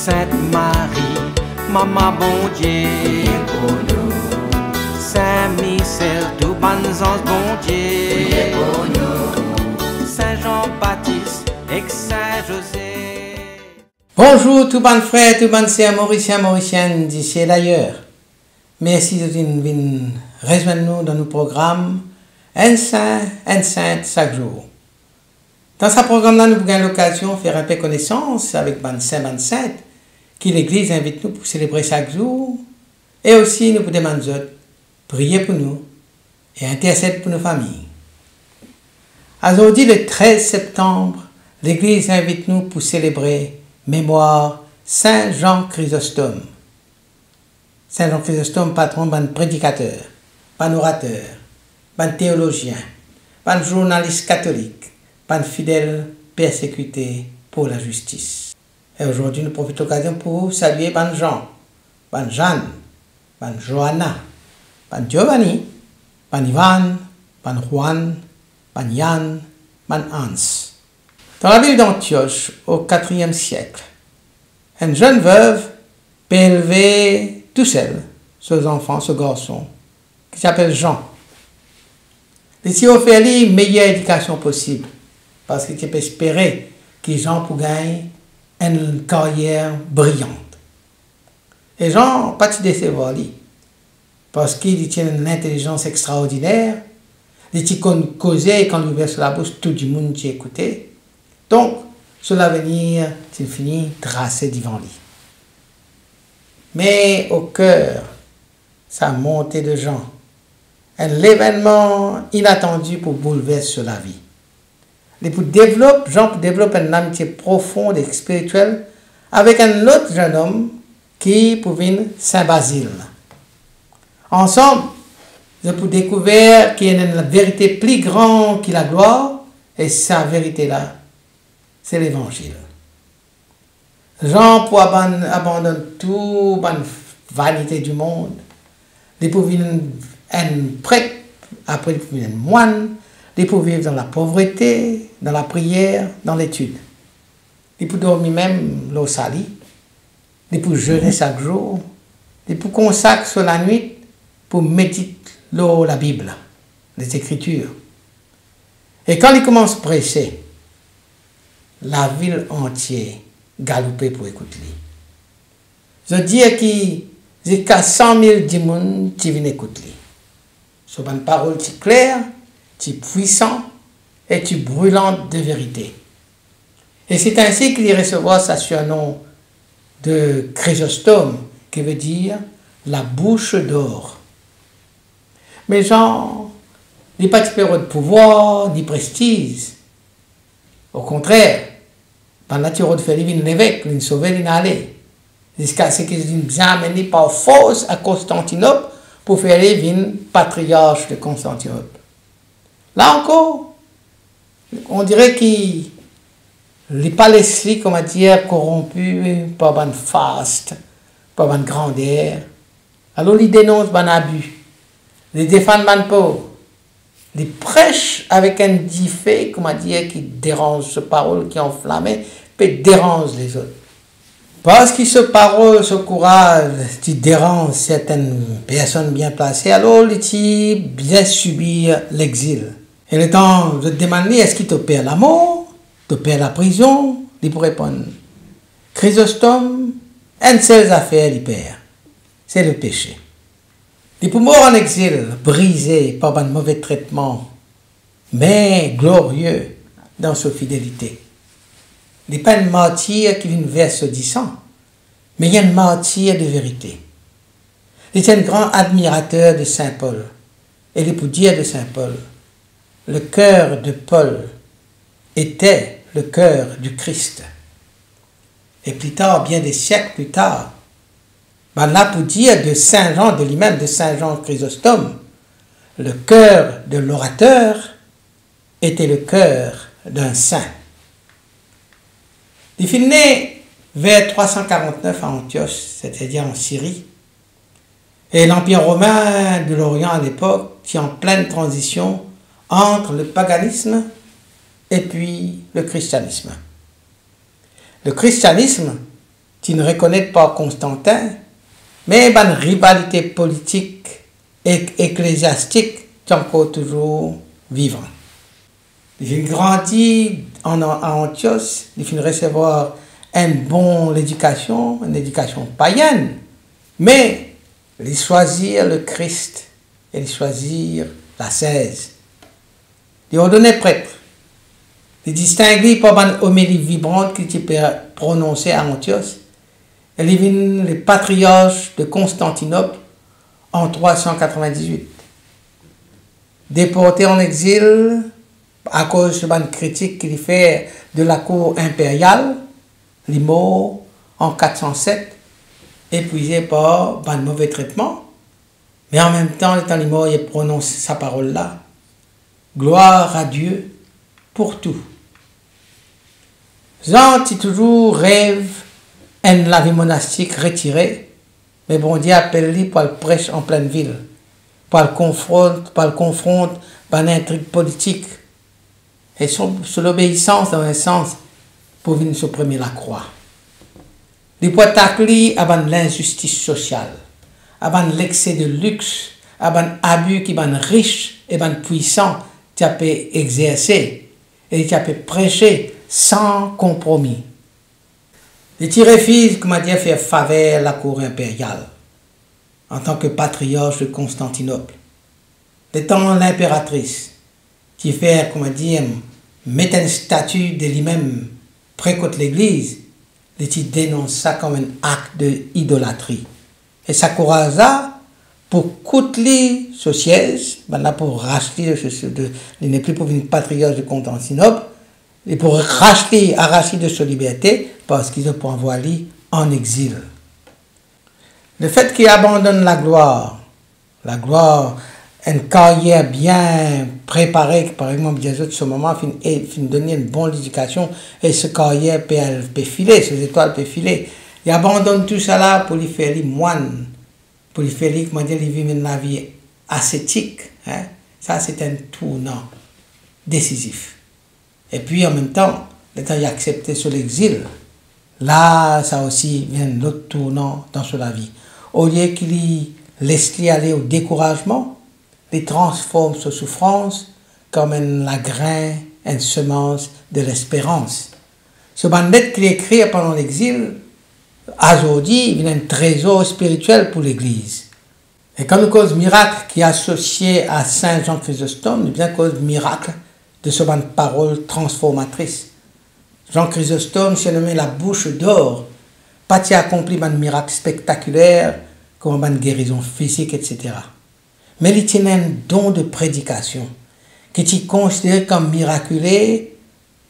Sainte Marie, Maman bon Dieu, pour nous. Saint Michel, tout bon ange bon Dieu, pour nous. Saint Jean-Baptiste et Saint José. Bonjour tout bon frère, tout bon sœur, Mauriciens d'ici et d'ailleurs. Merci de venir rejoindre nous dans nos programmes Un Saint, Un Sainte chaque jour. Dans ce programme-là, nous avons l'occasion de faire un peu connaissance avec Ban Saint, Ban Sainte, qui l'Église invite nous pour célébrer chaque jour. Et aussi, nous pouvons demander de prier pour nous et intercéder pour nos familles. Aujourd'hui, le 13 septembre, l'Église invite nous pour célébrer mémoire Saint Jean Chrysostome. Saint Jean Chrysostome, patron d'un prédicateur, d'un orateur, d'un théologien, d'un journaliste catholique, d'un fidèle persécuté pour la justice. Et aujourd'hui, nous profitons de l'occasion pour saluer ban Jean, ban Jeanne, ban Johanna, ban Giovanni, ban Ivan, ban Juan, ban Yann, ban Hans. Dans la ville d'Antioche, au IVe siècle, une jeune veuve peut élever tout seul ce enfant, ce garçon, qui s'appelle Jean. Il s'y offert la meilleure éducation possible, parce qu'il peut espérer que Jean pour gagner une carrière brillante. Et Jean n'a pas de décevoir lui, parce qu'il tient une intelligence extraordinaire, il tient causer quand il ouvert sur la bouche, tout le monde qui écoutait. Donc, sur l'avenir, il finit tracé devant lui. Mais au cœur, sa montée de Jean, un événement inattendu pour bouleverser la vie. Jean développe une amitié profonde et spirituelle avec un autre jeune homme qui pouvait Saint Basile. Ensemble, ils ont découvert qu'il y a une vérité plus grande que la gloire, et sa vérité-là, c'est l'évangile. Jean abandonne toute la vanité du monde. Il peut vivre un prêtre, après il peut vivre un moine, il peut vivre dans la pauvreté, dans la prière, dans l'étude. Il peut dormir même l'eau salie, il peut jeûner chaque jour, il peut consacrer sur la nuit pour méditer la Bible, les Écritures. Et quand il commence à prêcher, la ville entière galopait pour écouter lui. Je dis qu'il y a 100 000 démons qui viennent écouter lui. C'est une parole qui est claire, qui est puissante et qui est brûlante de vérité. Et c'est ainsi qu'il recevra sa surnom de Chrysostome, qui veut dire la bouche d'or. Mais Jean n'est pas de pouvoir ni prestige. Au contraire, par la nature de faire vivre l'évêque, il sauver l'inhalé. Jusqu'à ce qu'il soit amené par force à Constantinople pour faire vivre patriarche de Constantinople. Là encore, on dirait qu'il n'est pas laissé, comment dire, corrompu par une faste, par une grandeur. Alors il dénonce un abus, il défend un pauvre. Il prêche avec un diffé, comment dire, qui dérange ce parole qui est enflammé, peut dérange les autres. Parce que ce parole, ce courage, qui dérange certaines personnes bien placées, alors il bien subir l'exil. Et le temps de demander, est-ce qu'il te perd la mort, te perd la prison? Il pourrait répondre, Chrysostome, une seule affaire il perd, c'est le péché. Il peut mourir en exil, brisé par un mauvais traitement, mais glorieux dans sa fidélité. Il n'est pas un martyr qui vient verser du sang, mais il y a un martyr de vérité. Il est un grand admirateur de Saint Paul. Et il peut dire de Saint Paul, le cœur de Paul était le cœur du Christ. Et plus tard, bien des siècles plus tard, là pour dire de Saint Jean, de lui-même, de Saint Jean Chrysostome, le cœur de l'orateur était le cœur d'un saint. Il fut né vers 349 à Antioche, c'est-à-dire en Syrie, et l'Empire romain de l'Orient à l'époque qui est en pleine transition entre le paganisme et puis le christianisme. Le christianisme qui ne reconnaissent pas Constantin, mais une rivalité politique et ecclésiastique qui est encore toujours vivante. Il grandit à Antioche, il finit recevoir une bonne éducation, une éducation païenne, mais il choisir le Christ et il choisir la 16. Il ordonné prêtre. Il distingué par une homélie vibrante qui était prononcée à Antioche. Il est le patriarche de Constantinople en 398. Déporté en exil à cause de la critique qu'il fait de la cour impériale, il est mort en 407, épuisé par un mauvais traitement. Mais en même temps, étant mort, il prononce sa parole-là. Gloire à Dieu pour tout. Jean, qui toujours rêve la vie monastique retirée, mais bon Dieu appelle-lui pour le prêcher en pleine ville, pour le confronte par l'intrigue politique, et sur l'obéissance dans un sens pour venir supprimer la croix. Les poids taclis avant l'injustice sociale, avant l'excès de luxe, avant l'abus qui est riche et puissant, qui a pu exercer et qui a pu prêcher sans compromis. Les refusent, comme a dit, faire faveur à la cour impériale en tant que patriarche de Constantinople. Étant l'impératrice qui fait, comme a dit, mettre une statue de lui-même près contre l'église, il dénonce ça comme un acte d'idolâtrie. Et ça courage pour coûter ce siège, pour racheter, il n'est plus pour une patriarche de Constantinople, et pour arracher de sa liberté, parce qu'ils ont pour envoyer en exil. Le fait qu'il abandonne la gloire, une carrière bien préparée, par exemple, Jésus, de ce moment, fin donner une bonne éducation, et ce carrière peut filer, ces étoiles peuvent filer. Il abandonne tout ça là pour lui faire les moines, pour lui faire comment dire, vivre une vie ascétique. Hein? Ça, c'est un tournant décisif. Et puis, en même temps, le temps il a accepté sur l'exil, là, ça aussi vient l'autre tournant dans sa vie. Au lieu qu'il laisse aller au découragement, il transforme sa souffrance comme un grain, une semence de l'espérance. Ce bandit qu'il écrit pendant l'exil, aujourd'hui, il est un trésor spirituel pour l'Église. Et comme une cause miracle qui est associé à Saint Jean Chrysostome, il bien cause miracle de ce bande parole transformatrice. Jean Chrysostome s'est nommé la bouche d'or, pas qui a accompli un miracle spectaculaire comme une guérison physique, etc. Mais il tient un don de prédication qui est considéré comme miraculeux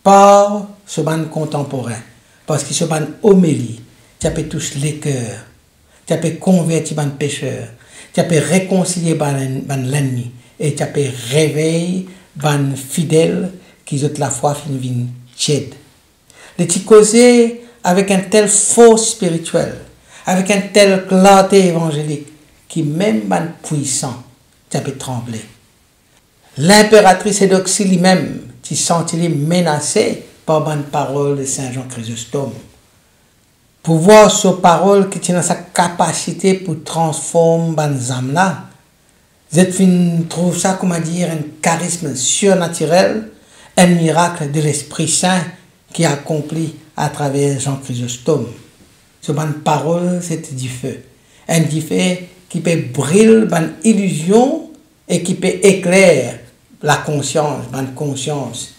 par ce bande contemporain, parce que ce bande homélie, qui a pu toucher les cœurs, qui a pu convertir les pécheurs, qui a pu réconcilier l'ennemi et qui a pu réveiller les fidèles qui ont la foi fin tiède. Les qui causé avec un tel force spirituelle, avec un tel clarté évangélique, qui même les puissants qui a pu trembler. L'impératrice Eudoxie lui-même qui sentit menacée par les paroles de Saint Jean Chrysostome. Pour voir ces paroles qui tient sa capacité pour transformer les âmes là, je trouve ça, comment dire, un charisme surnaturel, un miracle de l'Esprit Saint qui est accompli à travers Jean Chrysostome. Ce bonne parole, c'est du feu. Un du feu qui peut briller une illusion et qui peut éclairer la conscience, une conscience.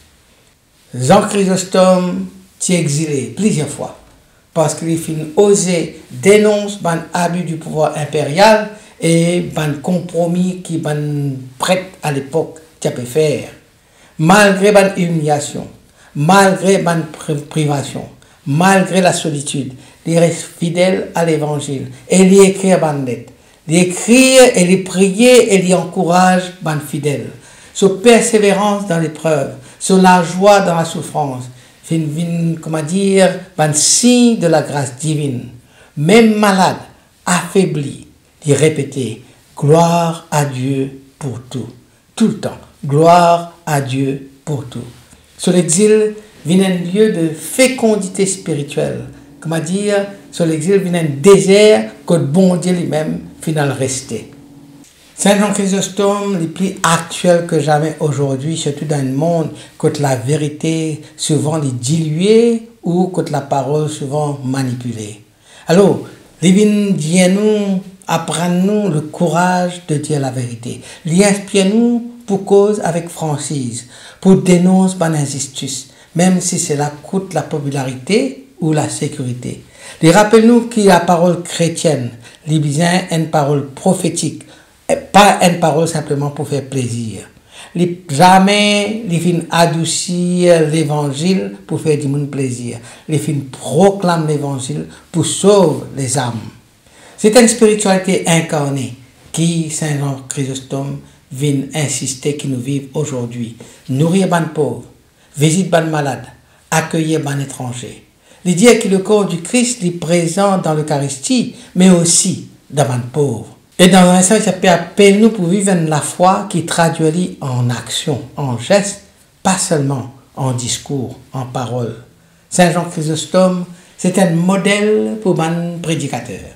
Jean Chrysostome s'est exilé plusieurs fois parce qu'il a osé dénoncer l'abus du pouvoir impérial et un compromis qui est prêt à l'époque qu'il peut faire. Malgré l'humiliation, malgré la privation, malgré la solitude, il reste fidèle à l'évangile et il écrit à lettre. Il écrit et il prie et il encourage les fidèles. Sur persévérance dans l'épreuve, sur la joie dans la souffrance, comment dire, un signe de la grâce divine. Même malade, affaibli, il répétait gloire à Dieu pour tout. Tout le temps, gloire à Dieu pour tout. Sur l'exil, vient un lieu de fécondité spirituelle, comment dire, sur l'exil, vient un désert que bon Dieu lui-même final resté. Saint Jean Chrysostome est plus actuel que jamais aujourd'hui, surtout dans un monde où la vérité souvent est diluée ou où la parole souvent manipulée. Alors, les vignes disent nous, apprendre-nous le courage de dire la vérité. Les inspire-nous pour cause avec franchise, pour dénoncer ban injustice, même si cela coûte la popularité ou la sécurité. Les rappelle-nous que la parole chrétienne, les besoin une parole prophétique, pas une parole simplement pour faire plaisir. Jamais les fins adoucir l'évangile pour faire du monde plaisir. Les fins proclament l'évangile pour sauver les âmes. C'est une spiritualité incarnée qui, Saint Jean Chrysostome, vient insister qui nous vivent aujourd'hui. Nourrir les pauvres, visiter les malades, accueillir les étrangers. Il dit que le corps du Christ est présent dans l'Eucharistie, mais aussi dans les pauvres. Et dans un sens, ça peut appeler nous pour vivre la foi qui traduit en action, en geste, pas seulement en discours, en parole. Saint Jean Chrysostome, c'est un modèle pour les prédicateurs.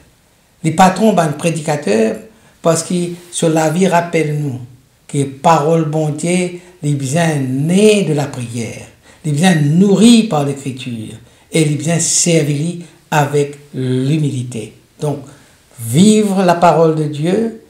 Les patrons des prédicateurs, parce que sur la vie, rappelle-nous que parole bon Dieu, les bien nés de la prière, les bien nourris par l'écriture, et les bien servis avec l'humilité. Donc, vivre la parole de Dieu,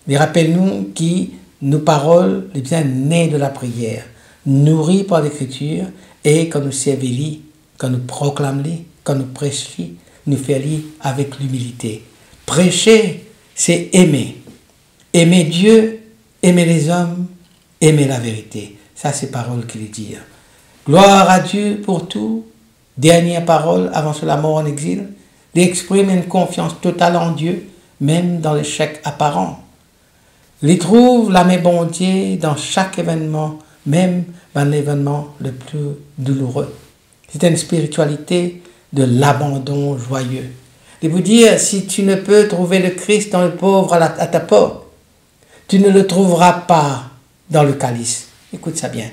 rappelle-nous qui nos paroles, les bien nés de la prière, nourris par l'écriture, et quand nous servons, quand nous proclamons, quand nous prêchons, nous faisons avec l'humilité. Prêcher, c'est aimer. Aimer Dieu, aimer les hommes, aimer la vérité. Ça, c'est parole qu'il dit. Gloire à Dieu pour tout. Dernière parole avant la mort en exil. D'exprimer une confiance totale en Dieu, même dans l'échec apparent. Il trouve la main bon Dieu dans chaque événement, même dans l'événement le plus douloureux. C'est une spiritualité de l'abandon joyeux. De vous dire, si tu ne peux trouver le Christ dans le pauvre à ta porte, tu ne le trouveras pas dans le calice. Écoute ça bien.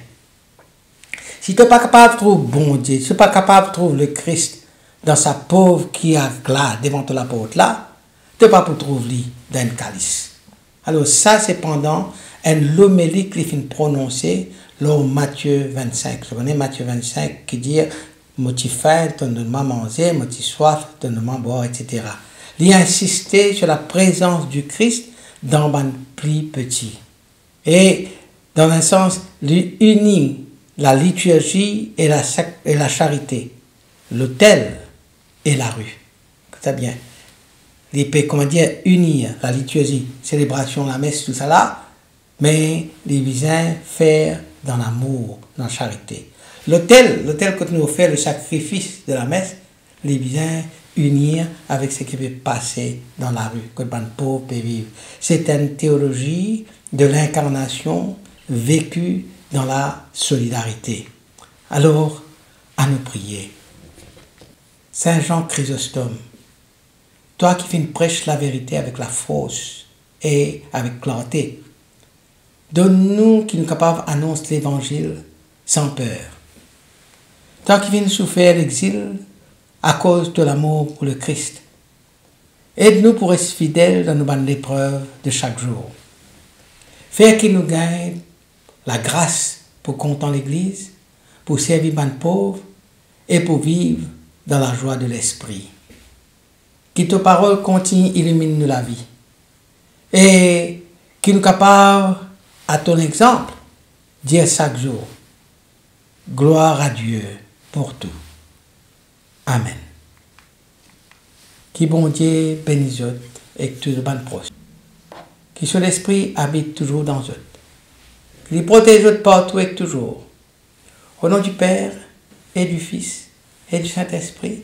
Si tu n'es pas capable de trouver bon Dieu, si tu n'es pas capable de trouver le Christ dans sa pauvre qui a là, devant la porte là, tu n'es pas pour trouver lui dans le calice. Alors ça, c'est pendant un homélie qui est prononcé lors Matthieu 25. Vous connaissez Matthieu 25 qui dit motif faim, donne-moi manger, motif soif, donne-moi boire, etc. Il a insisté sur la présence du Christ dans un plus petit. Et dans un sens, il unit la liturgie et la charité, l'autel et la rue. C'est bien. Il peut, comment dire, unir la liturgie, célébration, la messe, tout ça là, mais les besoins faire dans l'amour, dans la charité. L'autel que nous fait le sacrifice de la messe, les besoins unir avec ce qui peut passer dans la rue, que le pauvre peut vivre. C'est une théologie de l'incarnation vécue dans la solidarité. Alors, à nous prier. Saint Jean Chrysostome, toi qui prêches la vérité avec la force et avec clarté, donne-nous qui nous capables d'annoncer l'évangile sans peur. Toi qui viens souffrir l'exil à cause de l'amour pour le Christ, aide-nous pour être fidèles dans nos bonnes épreuves de chaque jour. Fais qu'il nous gagne la grâce pour contenter l'Église, pour servir les pauvres et pour vivre dans la joie de l'Esprit. Que tes paroles continuent illuminer la vie et qu'il nous capable, à ton exemple, dire chaque jour, gloire à Dieu pour tout. Amen. Qui bon Dieu bénisse et que tout le monde proche. Qui sur l'Esprit habite toujours dans eux. Qu'il protège partout et toujours. Au nom du Père et du Fils et du Saint-Esprit.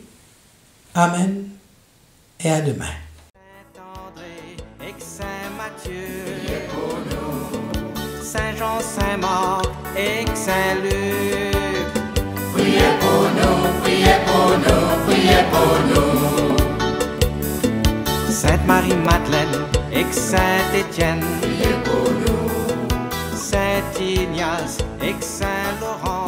Amen et à demain. Saint Jean, Saint Marc et Saint Luc. Priez pour nous, priez pour nous, priez pour nous. Sainte Marie-Madeleine et Saint Étienne. Priez pour nous. Saint Ignace et Saint Laurent.